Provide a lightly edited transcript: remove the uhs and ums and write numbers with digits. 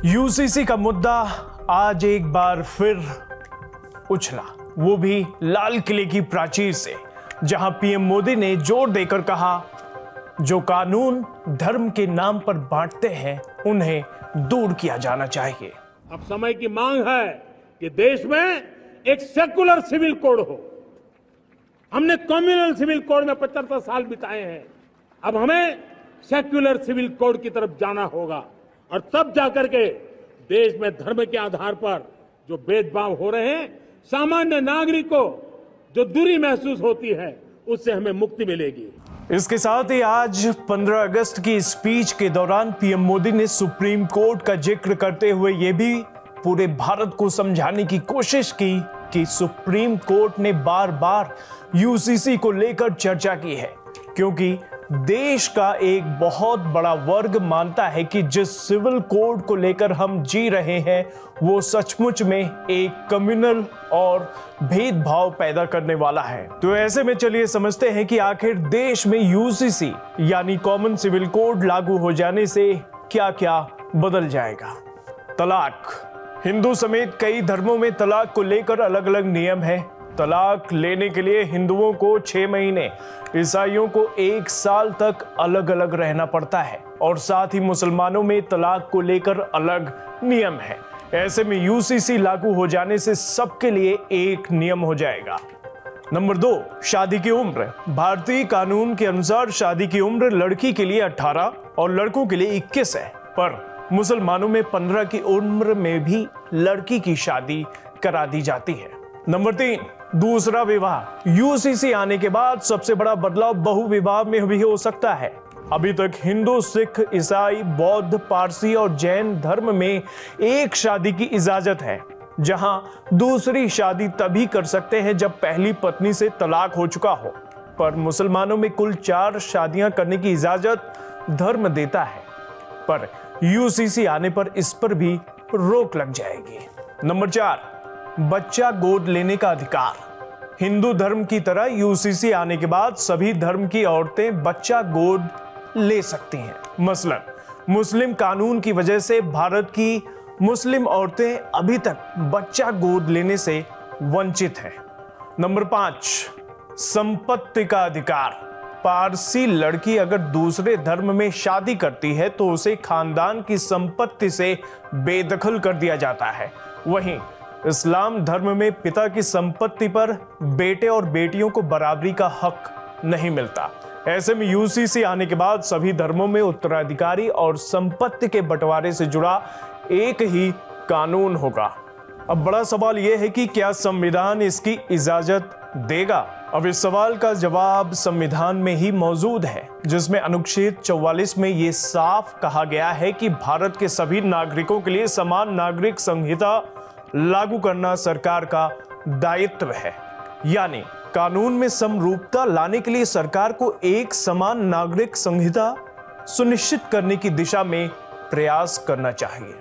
UCC का मुद्दा आज एक बार फिर उछला, वो भी लाल किले की प्राचीर से, जहां पीएम मोदी ने जोर देकर कहा, जो कानून धर्म के नाम पर बांटते हैं उन्हें दूर किया जाना चाहिए। अब समय की मांग है कि देश में एक सेकुलर सिविल कोड हो। हमने कम्युनल सिविल कोड में 75 साल बिताए हैं, अब हमें सेक्युलर सिविल कोड की तरफ जाना होगा और तब जाकर के देश में धर्म के आधार पर जो भेदभाव हो रहे हैं, सामान्य नागरिक को जो दूरी महसूस होती है, उससे हमें मुक्ति मिलेगी। इसके साथ ही आज 15 अगस्त की स्पीच के दौरान पीएम मोदी ने सुप्रीम कोर्ट का जिक्र करते हुए यह भी पूरे भारत को समझाने की कोशिश की कि सुप्रीम कोर्ट ने बार बार यूसीसी को लेकर चर्चा की है, क्योंकि देश का एक बहुत बड़ा वर्ग मानता है कि जिस सिविल कोड को लेकर हम जी रहे हैं वो सचमुच में एक कम्युनल और भेदभाव पैदा करने वाला है। तो ऐसे में चलिए समझते हैं कि आखिर देश में यूसीसी यानी कॉमन सिविल कोड लागू हो जाने से क्या क्या बदल जाएगा। तलाक, हिंदू समेत कई धर्मों में तलाक को लेकर अलग अलग नियम है। तलाक लेने के लिए हिंदुओं को 6 महीने, ईसाइयों को 1 साल तक अलग अलग रहना पड़ता है और साथ ही मुसलमानों में तलाक को लेकर अलग नियम है। ऐसे में यूसीसी लागू हो जाने से सबके लिए एक नियम हो जाएगा। नंबर 2, शादी की उम्र। भारतीय कानून के अनुसार शादी की उम्र लड़की के लिए 18 और लड़कों के लिए 21 है, पर मुसलमानों में 15 की उम्र में भी लड़की की शादी करा दी जाती है। नंबर 3, दूसरा विवाह। यूसीसी आने के बाद सबसे बड़ा बदलाव बहुविवाह में भी हो सकता है। अभी तक हिंदू, सिख, ईसाई, बौद्ध, पारसी और जैन धर्म में एक शादी की इजाजत है, जहां दूसरी शादी तभी कर सकते हैं जब पहली पत्नी से तलाक हो चुका हो। पर मुसलमानों में कुल 4 शादियां करने की इजाजत धर्म देता है, पर यूसीसी आने पर इस पर भी रोक लग जाएगी। नंबर 4, बच्चा गोद लेने का अधिकार। हिंदू धर्म की तरह यूसीसी आने के बाद सभी धर्म की औरतें बच्चा गोद ले सकती हैं। मसलन मुस्लिम कानून की वजह से भारत की मुस्लिम औरतें अभी तक बच्चा गोद लेने से वंचित हैं। नंबर 5, संपत्ति का अधिकार। पारसी लड़की अगर दूसरे धर्म में शादी करती है तो उसे खानदान की संपत्ति से बेदखल कर दिया जाता है। वहीं इस्लाम धर्म में पिता की संपत्ति पर बेटे और बेटियों को बराबरी का हक नहीं मिलता। ऐसे में यूसीसी आने के बाद सभी धर्मों में उत्तराधिकारी और संपत्ति के बंटवारे से जुड़ा एक ही कानून होगा। अब बड़ा सवाल यह है कि क्या संविधान इसकी इजाजत देगा? अब इस सवाल का जवाब संविधान में ही मौजूद है, जिसमें अनुच्छेद 44 में यह साफ कहा गया है कि भारत के सभी नागरिकों के लिए समान नागरिक संहिता लागू करना सरकार का दायित्व है। यानी कानून में समरूपता लाने के लिए सरकार को एक समान नागरिक संहिता सुनिश्चित करने की दिशा में प्रयास करना चाहिए।